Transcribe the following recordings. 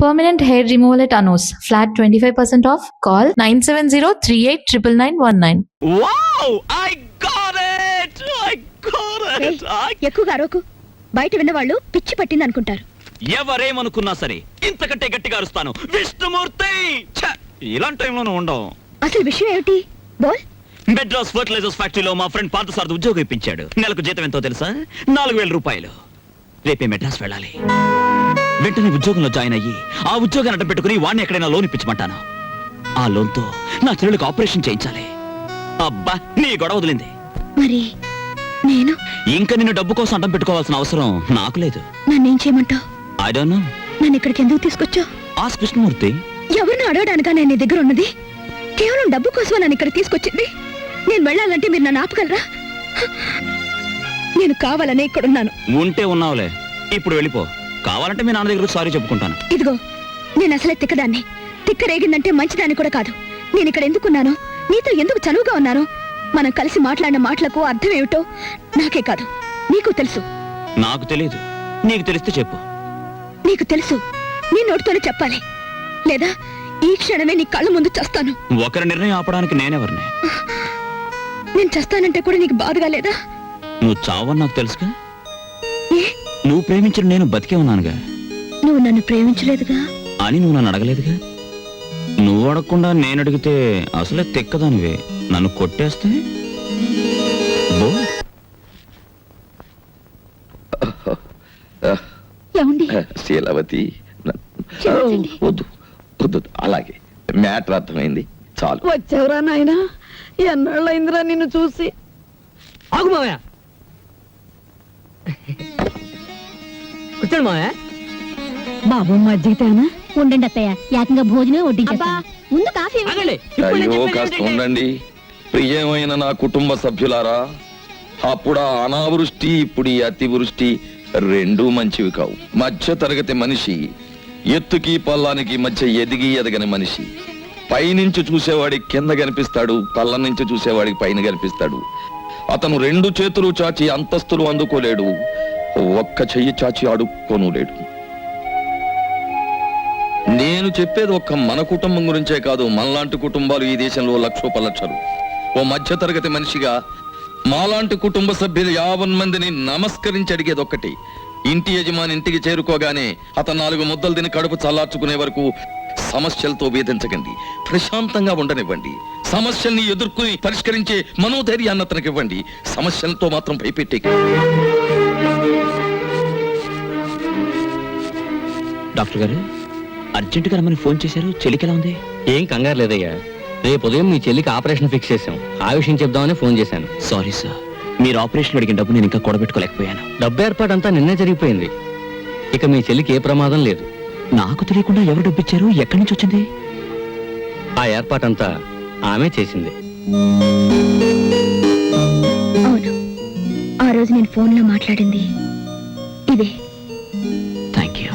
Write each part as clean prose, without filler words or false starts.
Permanent hair removal at Anos. Flat 25% off. Call 970-389919. Wow! I got it! ఎక్కువగా అరవకు. బయట విన్నవాళ్ళు పిచ్చి పట్టింది అనుకుంటారు. ఎవరేమనుకున్నా సరే ఇంతకంటే గట్టిగా అరుస్తాను. విష్ణుమూర్తి! ఇలాంటి టైంలోనూ ఉండవు. అసలు విషయం ఏమిటి? బోల్. మెడ్రాస్ ఫర్టిలైజర్స్ ఫ్యాక్టరీలో మా ఫ్రెండ్ పార్థసారథి ఉద్యోగం ఇప్పించాడు. నెలకు జీతం ఎంతో తెలుసా? 4,000 రూపాయలు. రేపే మెడ్రాస్ వెళ్ళాలి. వెంటనే ఉద్యోగంలో జాయిన్ అయ్యి ఆ ఉద్యోగాన్ని అడ్డం పెట్టుకుని వాడిని ఎక్కడైనా లోన్ ఇప్పించమంటాను. ఆ లోన్తో నా చెల్లెలకు ఆపరేషన్ చేయించాలి. అబ్బా, నీ గొడవ వదిలింది. మరి నేను ఇంకా నిన్ను డబ్బు కోసం అడ్డం పెట్టుకోవాల్సిన అవసరం నాకు లేదు. నన్నేం చేయమంటావు? I don't know. నన్ను ఇక్కడికి ఎందుకు తీసుకొచ్చావు? ఆస్క్ కృష్ణమూర్తి. ఎవరిని అడగడానికా నేను నీ దగ్గర ఉన్నది? కేవలం డబ్బు కోసం నన్ను ఇక్కడ తీసుకొచ్చింది. నేను వెళ్ళాలంటే మీరు నన్ను ఆపగలరా? నేను కావాలనే ఇక్కడున్నాను. ఉంటే ఉన్నావులే, ఇప్పుడు వెళ్ళిపో. కావాలంటే మీ నాన్న దగ్గర సారీ చెప్పుకుంటాను. ఇదిగో, నేను అసలే తిక్కదాన్ని. తిక్క రేగిందంటే మంచిదాన్ని కూడా కాదు. నేను ఇక్కడ ఎందుకున్నాను, నీతో ఎందుకు చనువుగా ఉన్నాను, మనం కలిసి మాట్లాడిన మాటలకు అర్థం ఏమిటో నాకే కాదు నీకు తెలుసు. నాకు తెలియదు, నీకు తెలిస్తే చెప్పు. నీకు తెలుసు, నీ నోటితోనే చెప్పాలి, లేదా ఈ క్షణమే నీ కళ్ళ ముందు చస్తాను. ఒకరి నిర్ణయం ఆపడానికి నేనెవరిని? నేను చస్తానంటే కూడా నీకు బాధగా లేదా? నువ్వు చావని నాకు తెలుసుగా. నువ్వు ప్రేమించిన నేను బతికే ఉన్నానుగా. నువ్వు నన్ను ప్రేమించలేదుగా అని నువ్వు నన్ను అడగలేదుగా. నువ్వు అడగకుండా నేను అడిగితే అసలే తెక్కదానివే. నన్ను కొట్టేస్తే శీలవతి, వద్దు వద్దు, అలాగే మ్యాటర్ అర్థమైంది, చాలు. వచ్చావురా నాయనా, ఎన్నాళ్ళైందిరా నిన్ను చూసి. ఆగు మావయ్య, కూర్చోండి మావయ్య. బాబు మజ్జిగితేనా? ఉండండి అత్తయ్య, ఏకంగా భోజనం వడ్డించేస్తా. ముందు కాఫీ. అయ్యో, కాస్త ఉండండి. ప్రియమైన నా కుటుంబ సభ్యులారా, అప్పుడా అనావృష్టి, ఇప్పుడు ఈ అతివృష్టి రెండూ మంచివి కావు. మధ్య తరగతి మనిషి ఎత్తుకి పల్లానికి మధ్య ఎదిగి ఎదగని మనిషి. పైనుంచి చూసేవాడికి కింద కనిపిస్తాడు, పల్ల నుంచి చూసేవాడికి పైన కనిపిస్తాడు. అతను 2 చేతులు చాచి అంతస్తులు అందుకోలేడు, ఒక్క చెయ్యి చాచి అడుక్కోనులేడు. నేను చెప్పేది ఒక్క మన కుటుంబం గురించే కాదు, మనలాంటి కుటుంబాలు ఈ దేశంలో లక్షోపలక్షలు. ఓ మధ్య తరగతి మనిషిగా మాలాంటి కుటుంబ సభ్యులు 50 మందిని నమస్కరించి అడిగేది ఒక్కటి: ఇంటి యజమాని ఇంటికి చేరుకోగానే అతను 4 ముద్దలు తిని కడుపు చల్లార్చుకునే వరకు సమస్యలతో వేధించకండి, ప్రశాంతంగా ఉండనివ్వండి. సమస్యల్ని ఎదుర్కొని పరిష్కరించే మనోధైర్యాన్ని అతనికి ఇవ్వండి, సమస్యలతో మాత్రం భయపెట్టే. డాక్టర్ గారు అర్జెంటుగా రమ్మని ఫోన్ చేశారు. చెల్లికి ఎలా ఉంది? ఏం కంగారు లేదయ్యా, రేపు ఉదయం మీ చెల్లికి ఆపరేషన్ ఫిక్స్ చేశాం. ఆ విషయం చెప్దామని ఫోన్ చేశాను. సారీ సార్, మీరు ఆపరేషన్ అడిగిన డబ్బు నేను ఇంకా కూడబెట్టుకోలేకపోయాను. డబ్బు ఏర్పాటంతా నిన్నే జరిగిపోయింది. ఇక మీ చెల్లికి ఏ ప్రమాదం లేదు. నాకు తెలియకుండా ఎవరు డబ్బు ఇచ్చారు, ఎక్కడి నుంచి వచ్చింది? ఆ ఏర్పాటంతా ఆమె చేసింది. అవును, ఆ రోజు నేను ఫోన్లో మాట్లాడింది ఇదే. Thank you.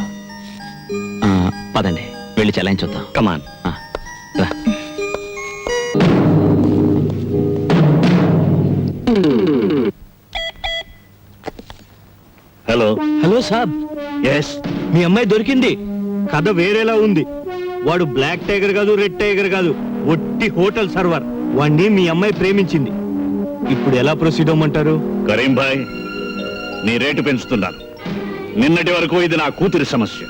పదండి, వెళ్ళి చెలాయించొద్దాం. కమాన్. హలో హలో సాబ్. ఎస్, మీ అమ్మాయి దొరికింది. కథ వేరేలా ఉంది. వాడు బ్లాక్ టైగర్ కాదు, రెడ్ టైగర్ కాదు, ఒట్టి హోటల్ సర్వర్. వాణ్ణి మీ అమ్మాయి ప్రేమించింది. ఇప్పుడు ఎలా ప్రొసీడ్ అవ్వమంటారు? కరీం భాయ్, నీ రేటు పెంచుతున్నాను. నిన్నటి వరకు ఇది నా కూతురి సమస్య,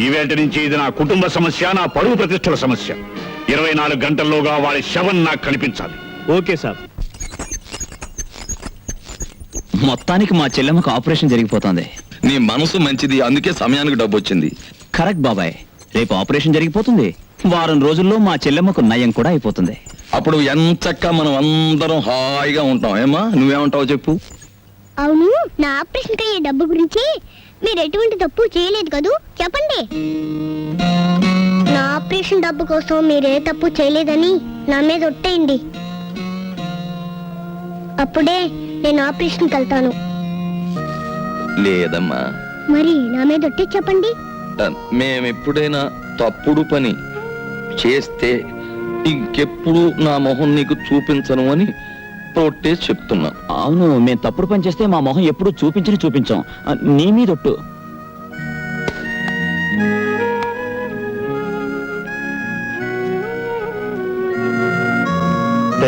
ఈవేళ నుంచి ఇది నా కుటుంబ సమస్య, నా పరువు ప్రతిష్టల సమస్య. 24 గంటల్లోగా వాడి శవం నాకు కనిపించాలి. ఓకే సాబ్. మొత్తానికి మా చెల్లెమ్మకు ఆపరేషన్ జరిగిపోతుంది. నీ మనసు మంచిది, అందుకే సమయానికి డబ్బు వచ్చింది. కరెక్ట్ బాబాయ్, రేపు ఆపరేషన్ జరిగిపోతుంది. వారం రోజుల్లో మా చెల్లెమ్మకు నయం కూడా అయిపోతుంది. అప్పుడు ఎంచక్కా మనం అందరం హాయిగా ఉంటాం. ఏమా, నువ్వేమంటావు చెప్పు. అవును, నా ఆపరేషన్ అయ్యే డబ్బు గురించి మీరు ఎటువంటి తప్పు చేయలేదు కదూ, చెప్పండి. నా ఆపరేషన్ డబ్బు కోసం మీరే తప్పు చేయలేదని నా మీద ఒట్టేయండి. అప్పుడే నేను ఆపరేషన్కి వెళ్తాను. లేదమ్మా. మరి నా మీద ఒట్టే చెప్పండి. మేమెప్పుడైనా తప్పుడు పని చేస్తే ఇంకెప్పుడు నా మొహం నీకు చూపించను అని తోటే చెప్తున్నా. అవును, మేము తప్పుడు పని చేస్తే మా మొహం ఎప్పుడు చూపించం. నీ మీదొట్టు.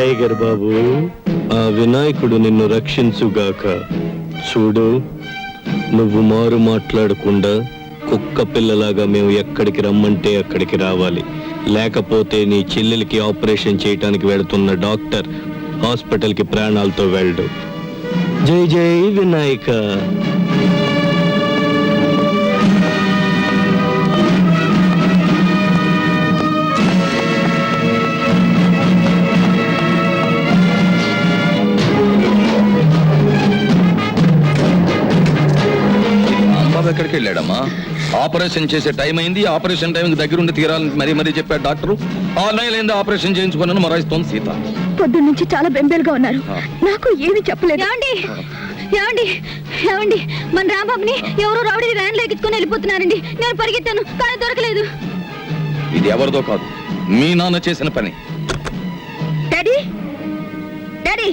టైగర్ బాబు, ఆ వినాయకుడు నిన్ను రక్షించుగాక. చూడు, నువ్వు మారు మాట్లాడకుండా కుక్క పిల్లలాగా మేము ఎక్కడికి రమ్మంటే అక్కడికి రావాలి. లేకపోతే నీ చెల్లెలికి ఆపరేషన్ చేయటానికి వెళుతున్న డాక్టర్ హాస్పిటల్కి ప్రాణాలతో వెళ్ళడు. జై జై వినాయక. రాంబాబు ఎక్కడికి వెళ్ళాడమ్మా? ఆపరేషన్ చేసే టైం అయింది, ఆపరేషన్ టైంకి దగ్గరుండి తీరాలని మరీ మరీ చెప్పాడు డాక్టరు. 6 నెలలైంది ఆపరేషన్ చేయించుకున్నాను మరాయిస్తోంది సీత. పొద్దున్న నుంచి చాలా బెంబేలుగా ఉన్నారు. నాకు ఏమీ చెప్పలేదు. ఏమండి ఏమండి ఏమండి, మన రాంబాబుని ఎవరో రౌడీ వ్యాన్ లో ఎక్కించుకొని వెళ్ళిపోతున్నారండి. నేను పరిగెత్తాను కానీ దొరకలేదు. ఇది ఎవరిదో కాదు, మీ నాన్న చేసిన పని. Daddy daddy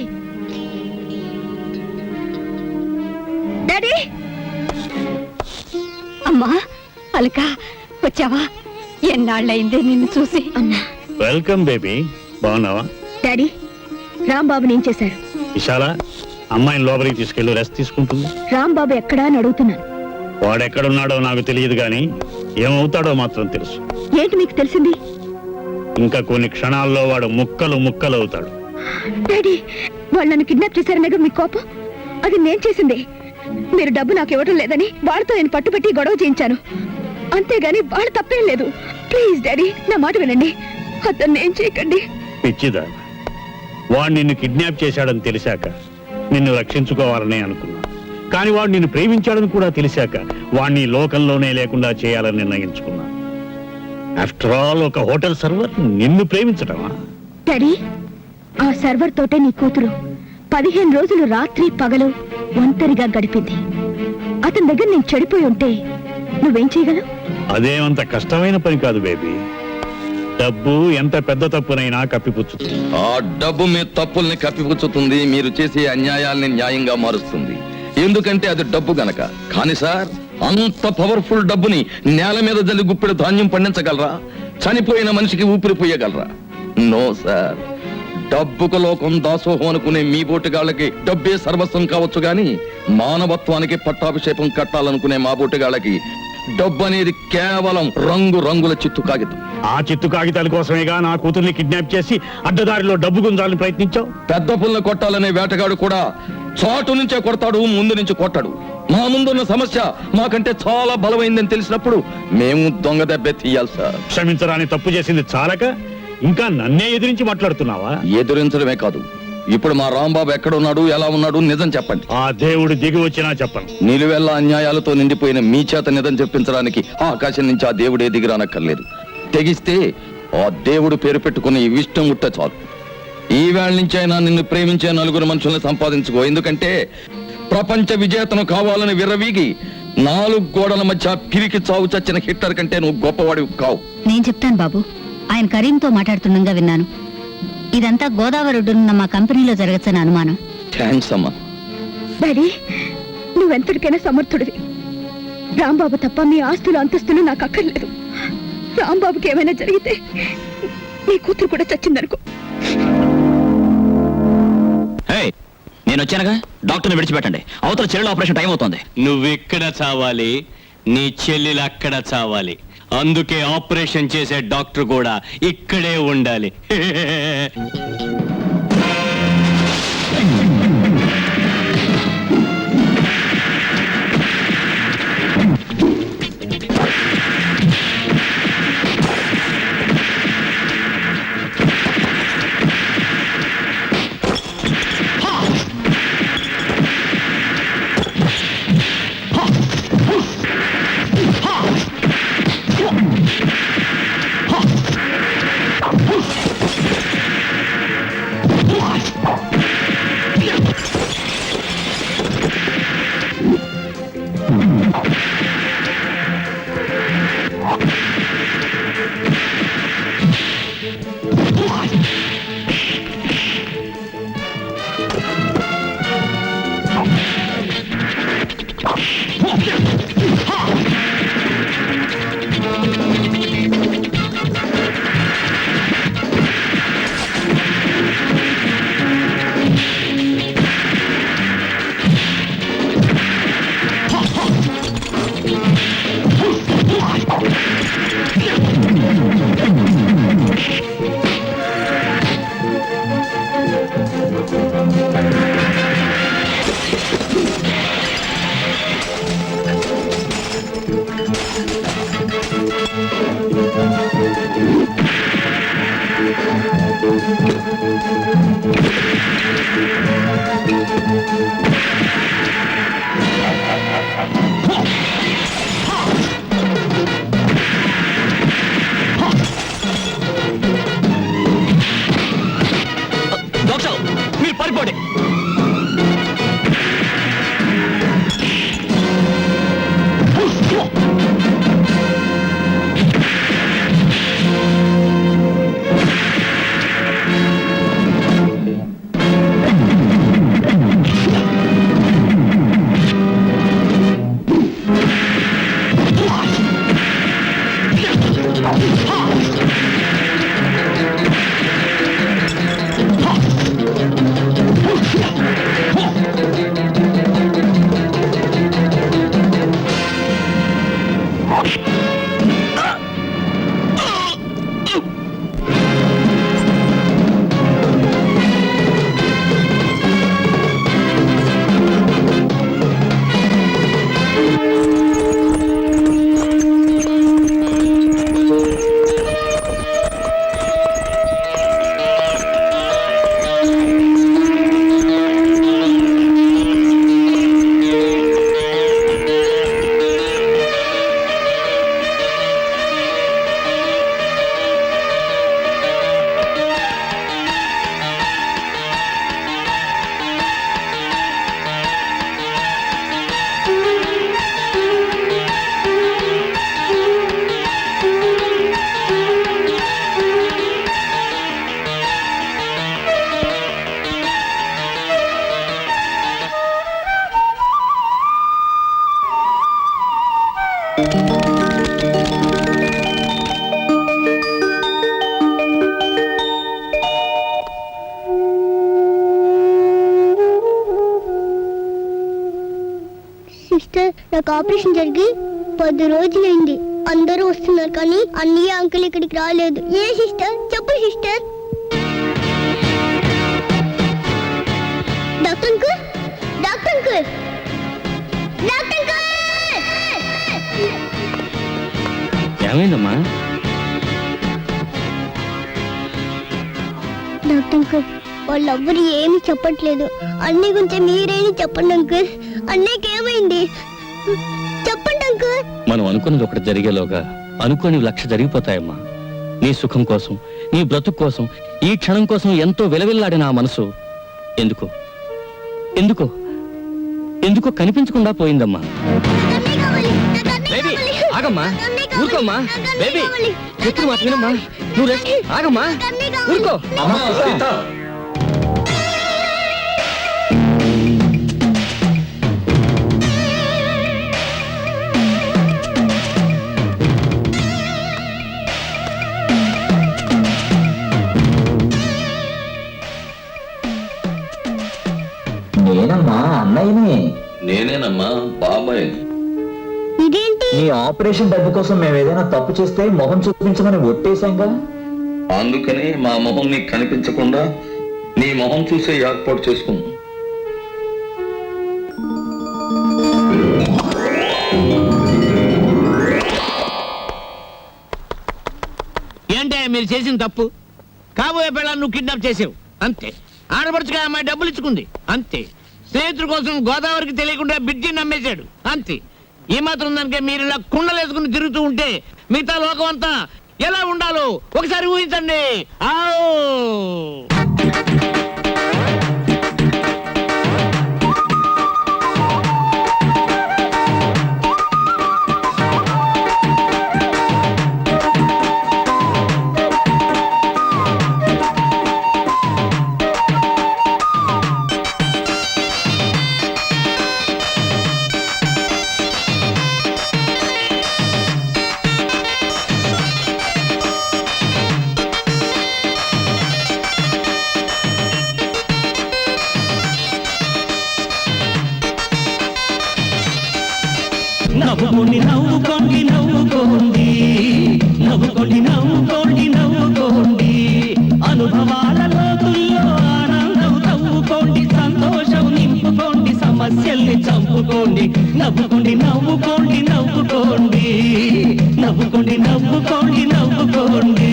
daddy. అమ్మా అలక, వచ్చావా? ఎన్నాళ్ళయిందే నిన్ను చూసి. అమ్మా వెల్కమ్ బేబీ, బాగున్నావా? డాడీ, రాంబాబుని ఏం చేశారు? విశాల, అమ్మాయిని లోపలికి తీసుకెళ్ళి రెస్ట్ తీసుకుంటుంది. రాంబాబు ఎక్కడా అని అడుగుతున్నాను. వాడెక్కడున్నాడో నాకు తెలియదు గాని ఏమవుతాడో మాత్రం తెలుసు. ఏంటి మీకు తెలిసింది? ఇంకా కొన్ని క్షణాల్లో వాడు ముక్కలు ముక్కలు అవుతాడు. డాడీ, వాళ్ళు నన్ను కిడ్నాప్ చేశారనేగా మీ కోపం? అది నేను చేసిందే. మీరు డబ్బు నాకు ఇవ్వడం లేదని వాళ్ళతో నేను పట్టుబట్టి గొడవ చేయించాను. అంతేగాని వాళ్ళు తప్పేం లేదు. ప్లీజ్ డాడీ, నా మాట వినండి. అతన్ని ఏం చేయకండి. పిచ్చిదా, వాడు నిన్ను కిడ్నాప్ చేశాడని తెలిసాక నిన్ను రక్షించుకోవాలని అనుకున్నా. కానీ వాడు నిన్ను ప్రేమించాడని కూడా తెలిసాక వాడిని లోకంలోనే లేకుండా చేయాలని నిర్ణయించుకున్నా. ఆఫ్టర్ ఆల్, ఒక హోటల్ సర్వర్ నిన్ను ప్రేమించడమా? డాడీ, ఆ సర్వర్ తోటే నీ కూతురు 15 రోజులు రాత్రి పగలు ఒంటరిగా గడిపింది. అతని దగ్గర నేను చెడిపోయి ఉంటే నువ్వేం చేయగలవు? అదేమంత కష్టమైన పని కాదు బేబీ. డబ్బు ఎంత పెద్ద తప్పునైనా కప్పిపుచ్చుతుంది. ఆ డబ్బు మీ తప్పుల్ని కప్పిపుచ్చుతుంది, మీరు చేసే అన్యాయాల్ని న్యాయంగా మారుస్తుంది. ఎందుకంటే అది డబ్బు గనక. కానీ సార్, అంత పవర్ఫుల్ డబ్బుని నేల మీద జల్లి గుప్పెడు ధాన్యం పండించగలరా? చనిపోయిన మనిషికి ఊపిరిపోయగలరా? No sir. డబ్బుకు లోకం దాసోహం అనుకునే మీ బోటుగాళ్ళకి డబ్బే సర్వస్వం కావచ్చు గాని, మానవత్వానికి పట్టాభిషేకం కట్టాలనుకునే మా బోటుగాళ్ళకి డబ్బు అనేది కేవలం రంగు రంగుల చిత్తు కాగితం. ఆ చిత్తు కాగితాల కోసమేగా నా కూతుర్ని కిడ్నాప్ చేసి అడ్డదారిలో డబ్బు గుంజాలని ప్రయత్నించావు. పెద్ద పుల్ని కొట్టాలనే వేటగాడు కూడా చాటు నుంచే కొడతాడు, ముందు నుంచి కొట్టాడు. మా ముందున్న సమస్య మాకంటే చాలా బలమైందని తెలిసినప్పుడు మేము దొంగ దెబ్బే తీయాలి సార్. క్షమించరాని తప్పు చేసింది చాలక ఇంకా నన్నే ఎదిరించి మాట్లాడుతున్నావా? ఎదురించడమే కాదు, ఇప్పుడు మా రాంబాబు ఎక్కడున్నాడు, ఎలా ఉన్నాడు, నిజం చెప్పండి. ఆ దేవుడు దిగి వచ్చినా చెప్పను. నిలువెల్ల అన్యాయాలతో నిండిపోయిన మీ చేత నిజం చెప్పించడానికి ఆకాశం నుంచి ఆ దేవుడే దిగిరానక్కర్లేదు. తెగిస్తే ఆ దేవుడు పేరు పెట్టుకుని ఈ విష్ణు ముట్ట చాలు. ఈ వేళ నుంచైనా నిన్ను ప్రేమించే 4 మనుషుల్ని సంపాదించుకో. ఎందుకంటే ప్రపంచ విజేతను కావాలని విర్రవీగి 4 గోడల మధ్య పిరికి చావు చచ్చిన హిట్లర్ కంటే నువ్వు గొప్పవాడివి కావు. నేను చెప్తాను బాబు. ఆయన కరీంతో మాట్లాడుతుండగా విన్నాను. ఇదంతా గోదావరి ఒడ్డునున్న మా కంపెనీలో జరగచ్చని అనుమానం. థ్యాంక్స్ అమ్మా. డాడీ, నువ్వెంతటికైనా సమర్థుడివి. రాంబాబు తప్ప మీ ఆస్తులు అంతస్తులు నాకు అక్కర్లేదు. రాంబాబుకి ఏమైనా జరిగితే నీ కూతురు కూడా చచ్చిందనుకో. నేను వచ్చానుగా, డాక్టర్ని విడిచిపెట్టండి. అవతల చెల్లెలు ఆపరేషన్ టైం అవుతోంది. నువ్వెక్కడ చావాలి, నీ చెల్లెలు అక్కడ చావాలి. అందుకే ఆపరేషన్ చేసే డాక్టర్ కూడా ఇక్కడే ఉండాలి. సిస్టర్, నాకు ఆపరేషన్ జరిగి 10 రోజులైంది. అందరూ వస్తున్నారు కానీ అన్నయ్య అంకుల్ ఇక్కడికి రాలేదు. ఏ సిస్టర్? చెప్పు sister. Doctor uncle, doctor uncle, doctor uncle. ఏమైందమ్మా? డాక్టర్ అంకుల్, వాళ్ళెవ్వరు ఏమీ చెప్పట్లేదు. అన్నయ్య గురించి మీరేమి చెప్పండి అంకుల్. అన్నయ్యకి ఏమైంది చెప్పండి అంకుల్. మనం అనుకున్నది ఒకటి జరిగేలోగా అనుకోని 1,00,000 జరిగిపోతాయమ్మా. నీ సుఖం కోసం, నీ బ్రతుకు కోసం, ఈ క్షణం కోసం ఎంతో విలవిల్లాడిన ఆ మనసు ఎందుకో ఎందుకో ఎందుకో కనిపించకుండా పోయిందమ్మా. అన్నయ్య కావాలి, నాకు అన్నయ్య బేబీ కావాలి. ఆగమ్మా, అన్నయ్య కావాలి, ఊరుకోమ్మా. నాకు అన్నయ్య బేబీ కావాలి. చెప్పు మాట వినమ్మా. నువ్వు రెస్ట్ ఆగమ్మా, నాకు అన్నయ్య కావాలి. ఊరుకో. నేనమ్మా అన్నయ్యని. నేనేనమ్మా బాబాయ్. ఇదేంటి? నీ ఆపరేషన్ డబ్బు కోసం మేము ఏదైనా తప్పు చేస్తే మొహం చూపించమని ఒట్టేశాంగా. అందుకని మా మొహం నీకు కనిపించకుండా నీ మొహం చూసే ఏర్పాటు చేసుకున్నాం. ఏంటే మీరు చేసిన తప్పు? కాబోయే పిల్లలు నువ్వు కిడ్నాప్ చేసావు అంతే. ఆడపడుచుగా అమ్మాయి డబ్బులు ఇచ్చుకుంది అంతే. స్నేహితుల కోసం గోదావరికి తెలియకుండా బిడ్జి నమ్మేశాడు అంతే. ఈ మాత్రం దానికే మీరు ఇలా కుండలేసుకుని తిరుగుతూ ఉంటే మిగతా లోకం అంతా ఎలా ఉండాలో ఒకసారి ఊహించండి. ఆవ్ నవ్వుకోండి నవ్వుకోండి నవ్వుకోండి, నవ్వుకోండి నవ్వుకోండి నవ్వుకోండి, అనుభవాల లోతుల్లో ఆనందం తవ్వుకోండి, సంతోషం నింపుకోండి, సమస్యల్ని చంపుకోండి. నవ్వుకోండి నవ్వుకోండి నవ్వుకోండి, నవ్వుకోండి నవ్వుకోండి నవ్వుకోండి.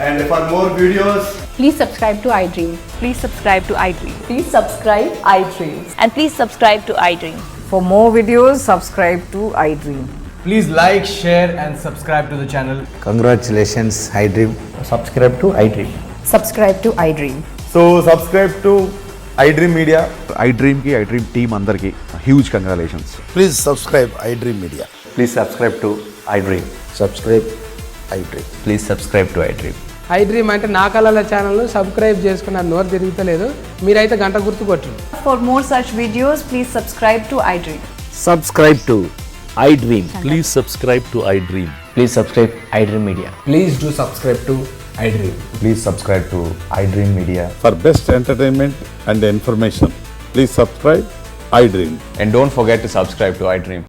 And for more videos, Please subscribe to iDream. Please subscribe to iDream. Please subscribe iDream. And please subscribe to iDream. For more videos, subscribe to iDream. please like, share and subscribe to the channel. Congratulations iDream. Subscribe to iDream. Subscribe to iDream. So subscribe to iDream Media. iDream కి iDream team అందరికి huge congratulations. Please subscribe iDream media. Please subscribe to iDream. Subscribe iDream. Please subscribe to iDream. iDream అంటే నా కళల channel subscribe చేసుకున్న నోరు తిరుగుతలేదు. మీరైతే గంట గుర్తు కొట్టండి. For more such videos, please subscribe to iDream. Subscribe to iDream. Please subscribe to iDream. Please subscribe iDream Media. Please do subscribe to iDream. Please subscribe to iDream Media. For best entertainment and information, please subscribe iDream. And don't forget to subscribe to iDream.